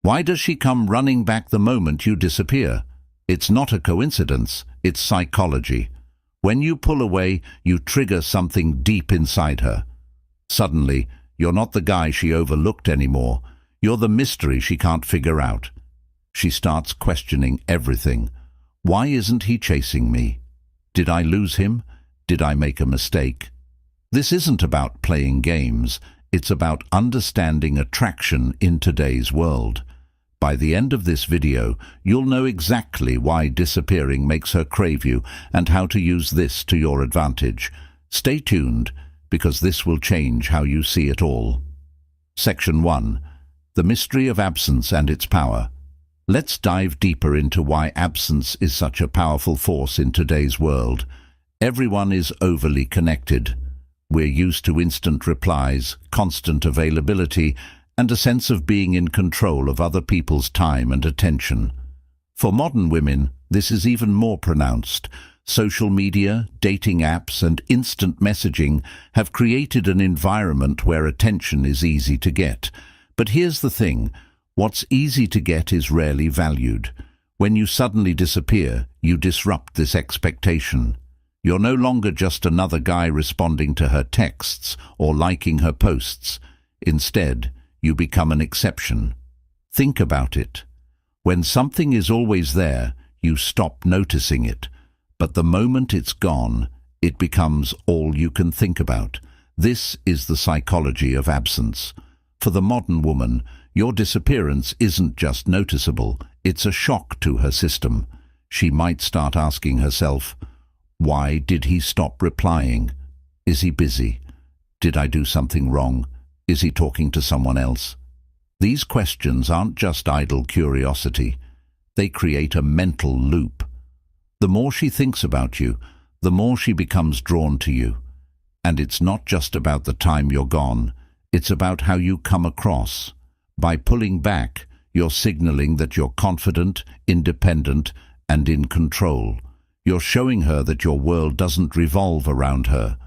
Why does she come running back the moment you disappear? It's not a coincidence, it's psychology. When you pull away, you trigger something deep inside her. Suddenly, you're not the guy she overlooked anymore. You're the mystery she can't figure out. She starts questioning everything. Why isn't he chasing me? Did I lose him? Did I make a mistake? This isn't about playing games. It's about understanding attraction in today's world. By the end of this video, you'll know exactly why disappearing makes her crave you and how to use this to your advantage. Stay tuned, because this will change how you see it all. Section 1. The mystery of absence and its power. Let's dive deeper into why absence is such a powerful force in today's world. Everyone is overly connected. We're used to instant replies, constant availability, and a sense of being in control of other people's time and attention. For modern women, this is even more pronounced. Social media, dating apps, and instant messaging have created an environment where attention is easy to get. But here's the thing, what's easy to get is rarely valued. When you suddenly disappear, you disrupt this expectation. You're no longer just another guy responding to her texts or liking her posts. Instead, you become an exception. Think about it. When something is always there, you stop noticing it. But the moment it's gone, it becomes all you can think about. This is the psychology of absence. For the modern woman, your disappearance isn't just noticeable, it's a shock to her system. She might start asking herself, why did he stop replying? Is he busy? Did I do something wrong? Is he talking to someone else? These questions aren't just idle curiosity. They create a mental loop. The more she thinks about you, the more she becomes drawn to you. And it's not just about the time you're gone, it's about how you come across. By pulling back, you're signaling that you're confident, independent, and in control. You're showing her that your world doesn't revolve around her.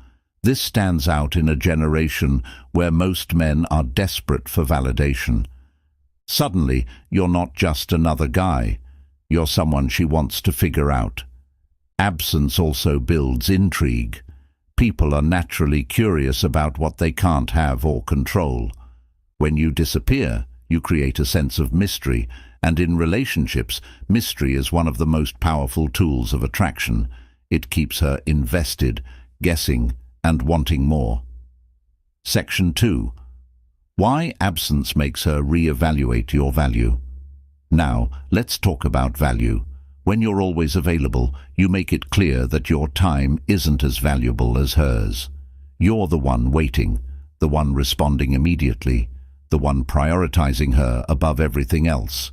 This stands out in a generation where most men are desperate for validation. Suddenly, you're not just another guy. You're someone she wants to figure out. Absence also builds intrigue. People are naturally curious about what they can't have or control. When you disappear, you create a sense of mystery, and in relationships, mystery is one of the most powerful tools of attraction. It keeps her invested, guessing, and wanting more. Section 2. Why absence makes her re-evaluate your value. Now, let's talk about value. When you're always available, you make it clear that your time isn't as valuable as hers. You're the one waiting, the one responding immediately, the one prioritizing her above everything else.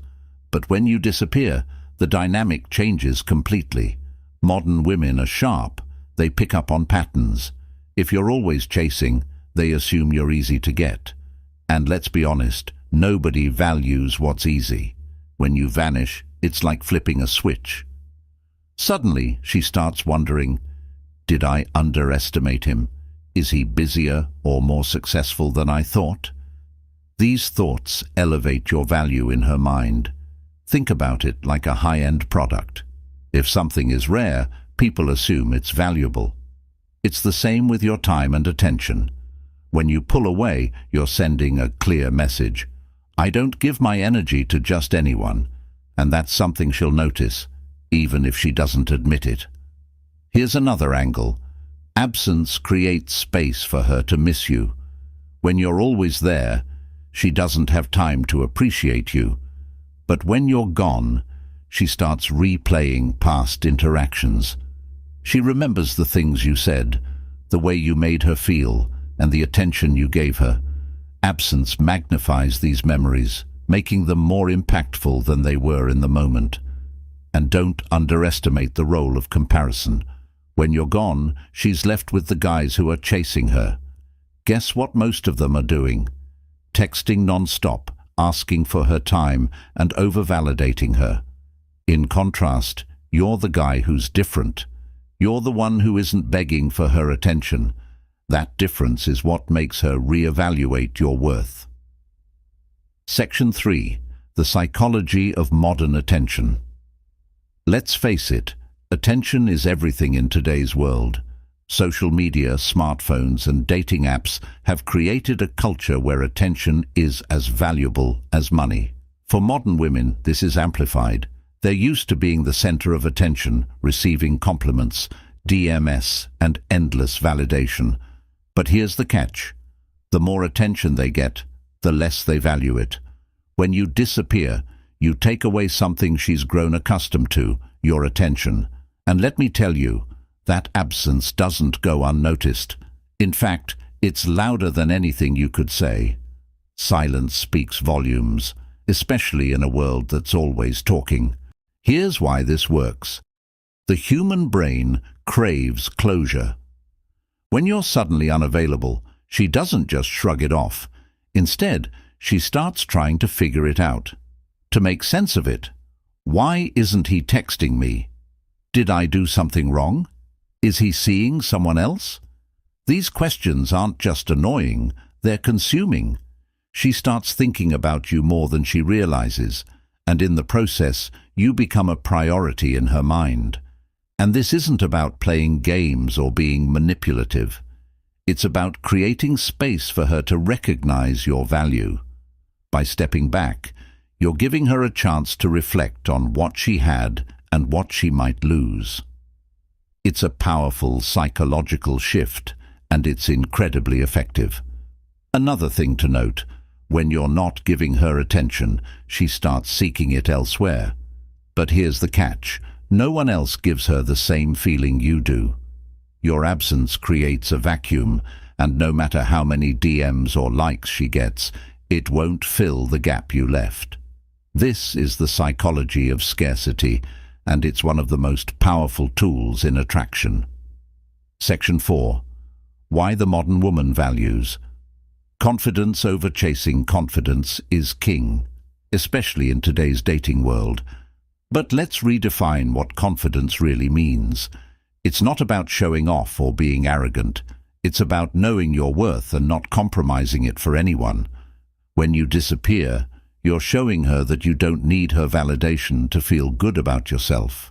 But when you disappear, the dynamic changes completely. Modern women are sharp. They pick up on patterns. If you're always chasing, they assume you're easy to get. And let's be honest, nobody values what's easy. When you vanish, it's like flipping a switch. Suddenly, she starts wondering, did I underestimate him? Is he busier or more successful than I thought? These thoughts elevate your value in her mind. Think about it like a high-end product. If something is rare, people assume it's valuable. It's the same with your time and attention. When you pull away, you're sending a clear message. I don't give my energy to just anyone, and that's something she'll notice, even if she doesn't admit it. Here's another angle. Absence creates space for her to miss you. When you're always there, she doesn't have time to appreciate you. But when you're gone, she starts replaying past interactions. She remembers the things you said, the way you made her feel, and the attention you gave her. Absence magnifies these memories, making them more impactful than they were in the moment. And don't underestimate the role of comparison. When you're gone, she's left with the guys who are chasing her. Guess what most of them are doing? Texting non-stop, asking for her time, and over-validating her. In contrast, you're the guy who's different. You're the one who isn't begging for her attention. That difference is what makes her re-evaluate your worth. Section 3. The psychology of modern attention. Let's face it, attention is everything in today's world. Social media, smartphones, and dating apps have created a culture where attention is as valuable as money. For modern women, this is amplified. They're used to being the center of attention, receiving compliments, DMS, and endless validation. But here's the catch. The more attention they get, the less they value it. When you disappear, you take away something she's grown accustomed to, your attention. And let me tell you, that absence doesn't go unnoticed. In fact, it's louder than anything you could say. Silence speaks volumes, especially in a world that's always talking. Here's why this works. The human brain craves closure. When you're suddenly unavailable, she doesn't just shrug it off. Instead, she starts trying to figure it out, to make sense of it. Why isn't he texting me? Did I do something wrong? Is he seeing someone else? These questions aren't just annoying, they're consuming. She starts thinking about you more than she realizes, and in the process, you become a priority in her mind. And this isn't about playing games or being manipulative. It's about creating space for her to recognize your value. By stepping back, you're giving her a chance to reflect on what she had and what she might lose. It's a powerful psychological shift, and it's incredibly effective. Another thing to note, when you're not giving her attention, she starts seeking it elsewhere. But here's the catch. No one else gives her the same feeling you do. Your absence creates a vacuum, and no matter how many DMs or likes she gets, it won't fill the gap you left. This is the psychology of scarcity, and it's one of the most powerful tools in attraction. Section 4. Why the modern woman values. Confidence over chasing confidence is king, especially in today's dating world. But let's redefine what confidence really means. It's not about showing off or being arrogant. It's about knowing your worth and not compromising it for anyone. When you disappear, you're showing her that you don't need her validation to feel good about yourself.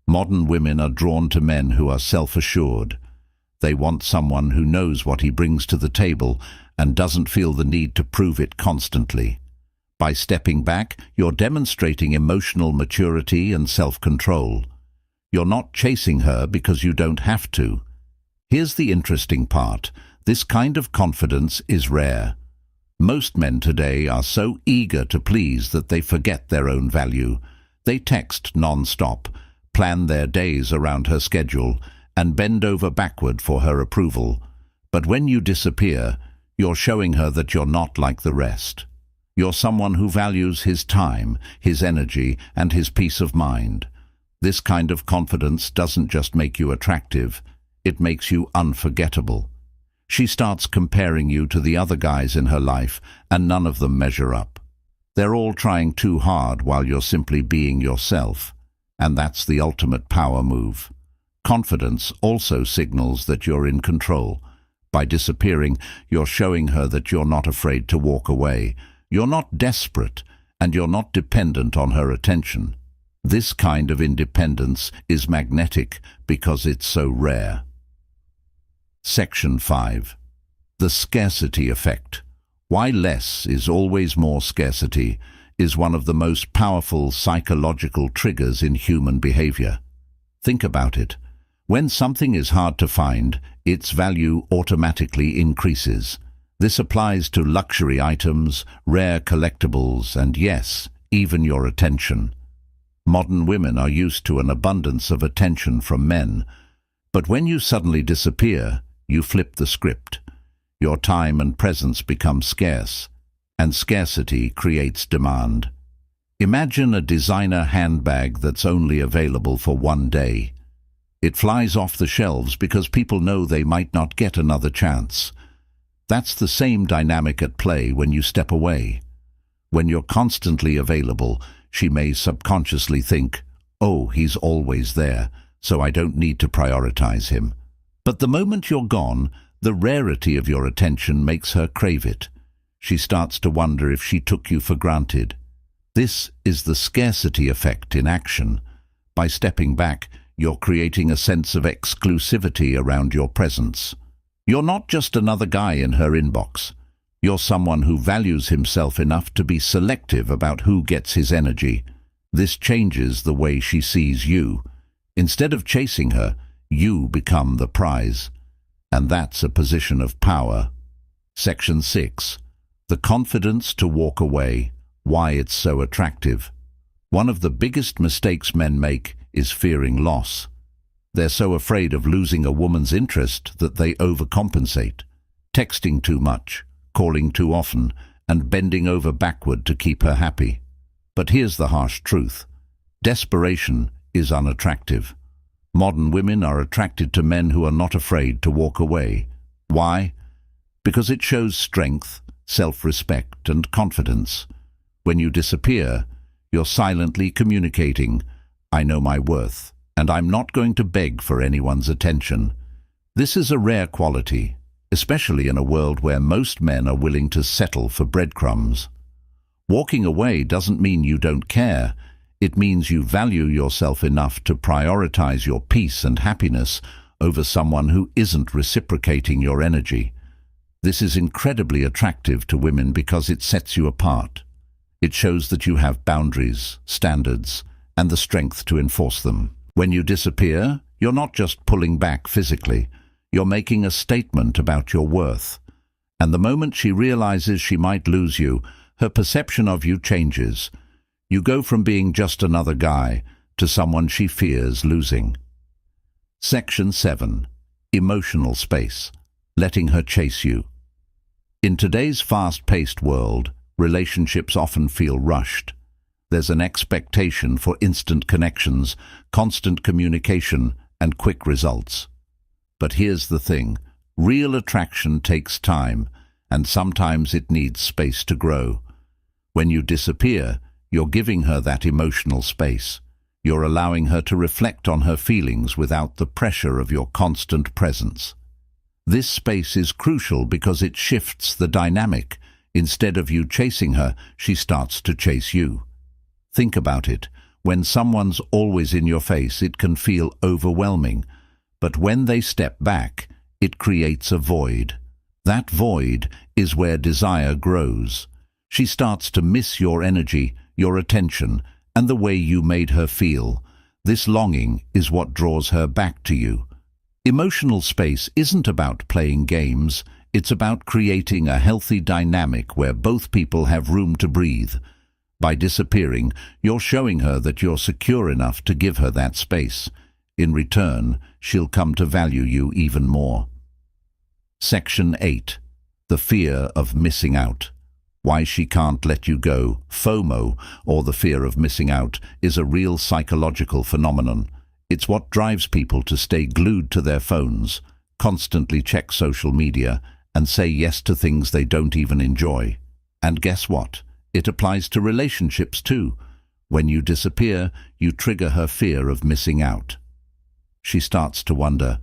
Modern women are drawn to men who are self-assured. They want someone who knows what he brings to the table and doesn't feel the need to prove it constantly. By stepping back, you're demonstrating emotional maturity and self-control. You're not chasing her because you don't have to. Here's the interesting part. This kind of confidence is rare. Most men today are so eager to please that they forget their own value. They text non-stop, plan their days around her schedule, and bend over backward for her approval. But when you disappear, you're showing her that you're not like the rest. You're someone who values his time, his energy, and his peace of mind. This kind of confidence doesn't just make you attractive, it makes you unforgettable. She starts comparing you to the other guys in her life, and none of them measure up. They're all trying too hard while you're simply being yourself. And that's the ultimate power move. Confidence also signals that you're in control. By disappearing, you're showing her that you're not afraid to walk away. You're not desperate, and you're not dependent on her attention. This kind of independence is magnetic because it's so rare. Section 5. The scarcity effect. Why less is always more scarcity is one of the most powerful psychological triggers in human behavior. Think about it. When something is hard to find, its value automatically increases. This applies to luxury items, rare collectibles, and yes, even your attention. Modern women are used to an abundance of attention from men. But when you suddenly disappear, you flip the script. Your time and presence become scarce, and scarcity creates demand. Imagine a designer handbag that's only available for one day. It flies off the shelves because people know they might not get another chance. That's the same dynamic at play when you step away. When you're constantly available, she may subconsciously think, "Oh, he's always there, so I don't need to prioritize him." But the moment you're gone, the rarity of your attention makes her crave it. She starts to wonder if she took you for granted. This is the scarcity effect in action. By stepping back, you're creating a sense of exclusivity around your presence. You're not just another guy in her inbox. You're someone who values himself enough to be selective about who gets his energy. This changes the way she sees you. Instead of chasing her, you become the prize. And that's a position of power. Section 6. The confidence to walk away. Why it's so attractive. One of the biggest mistakes men make is fearing loss. They're so afraid of losing a woman's interest that they overcompensate, texting too much, calling too often, and bending over backward to keep her happy. But here's the harsh truth. Desperation is unattractive. Modern women are attracted to men who are not afraid to walk away. Why? Because it shows strength, self-respect, and confidence. When you disappear, you're silently communicating, "I know my worth, and I'm not going to beg for anyone's attention." This is a rare quality, especially in a world where most men are willing to settle for breadcrumbs. Walking away doesn't mean you don't care. It means you value yourself enough to prioritize your peace and happiness over someone who isn't reciprocating your energy. This is incredibly attractive to women because it sets you apart. It shows that you have boundaries, standards, and the strength to enforce them. When you disappear, you're not just pulling back physically. You're making a statement about your worth. And the moment she realizes she might lose you, her perception of you changes. You go from being just another guy to someone she fears losing. Section 7. Emotional space. Letting her chase you. In today's fast-paced world, relationships often feel rushed. There's an expectation for instant connections, constant communication, and quick results. But here's the thing. Real attraction takes time, and sometimes it needs space to grow. When you disappear, you're giving her that emotional space. You're allowing her to reflect on her feelings without the pressure of your constant presence. This space is crucial because it shifts the dynamic. Instead of you chasing her, she starts to chase you. Think about it. When someone's always in your face, it can feel overwhelming. But when they step back, it creates a void. That void is where desire grows. She starts to miss your energy, your attention, and the way you made her feel. This longing is what draws her back to you. Emotional space isn't about playing games. It's about creating a healthy dynamic where both people have room to breathe. By disappearing, you're showing her that you're secure enough to give her that space. In return, she'll come to value you even more. Section 8. The fear of missing out. Why she can't let you go. FOMO, or the fear of missing out, is a real psychological phenomenon. It's what drives people to stay glued to their phones, constantly check social media, and say yes to things they don't even enjoy. And guess what? It applies to relationships too. When you disappear, you trigger her fear of missing out. She starts to wonder,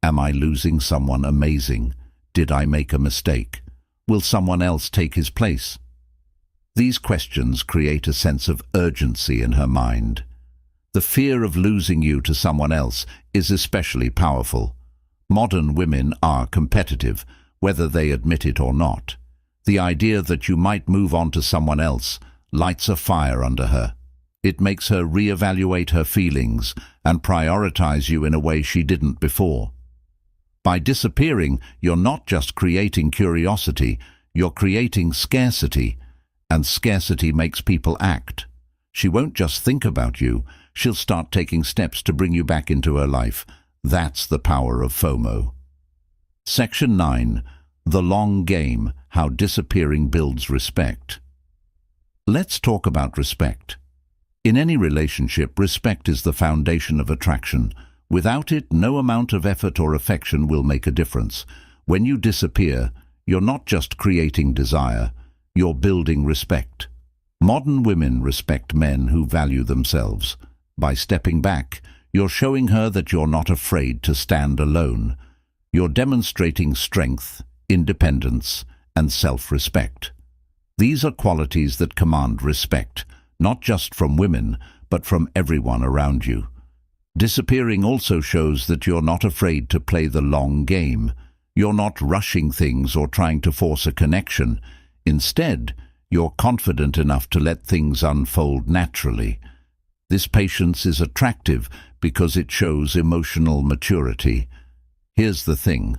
am I losing someone amazing? Did I make a mistake? Will someone else take his place? These questions create a sense of urgency in her mind. The fear of losing you to someone else is especially powerful. Modern women are competitive, whether they admit it or not. The idea that you might move on to someone else lights a fire under her. It makes her reevaluate her feelings and prioritize you in a way she didn't before. By disappearing, you're not just creating curiosity, you're creating scarcity, and scarcity makes people act. She won't just think about you, she'll start taking steps to bring you back into her life. That's the power of FOMO. Section 9. The long game, how disappearing builds respect. Let's talk about respect. In any relationship, respect is the foundation of attraction. Without it, no amount of effort or affection will make a difference. When you disappear, you're not just creating desire, you're building respect. Modern women respect men who value themselves. By stepping back, you're showing her that you're not afraid to stand alone. You're demonstrating strength, independence, and self-respect. These are qualities that command respect, not just from women, but from everyone around you. Disappearing also shows that you're not afraid to play the long game. You're not rushing things or trying to force a connection. Instead, you're confident enough to let things unfold naturally. This patience is attractive because it shows emotional maturity. Here's the thing.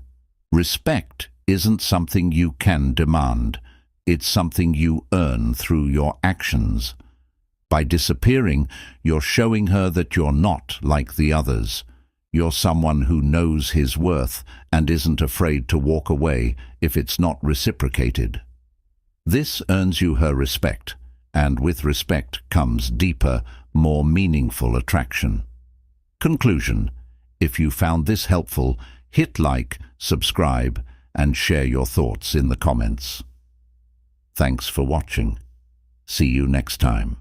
Respect isn't something you can demand. It's something you earn through your actions. By disappearing, you're showing her that you're not like the others. You're someone who knows his worth and isn't afraid to walk away if it's not reciprocated. This earns you her respect, and with respect comes deeper, more meaningful attraction. Conclusion. If you found this helpful, hit like, subscribe, and share your thoughts in the comments. Thanks for watching. See you next time.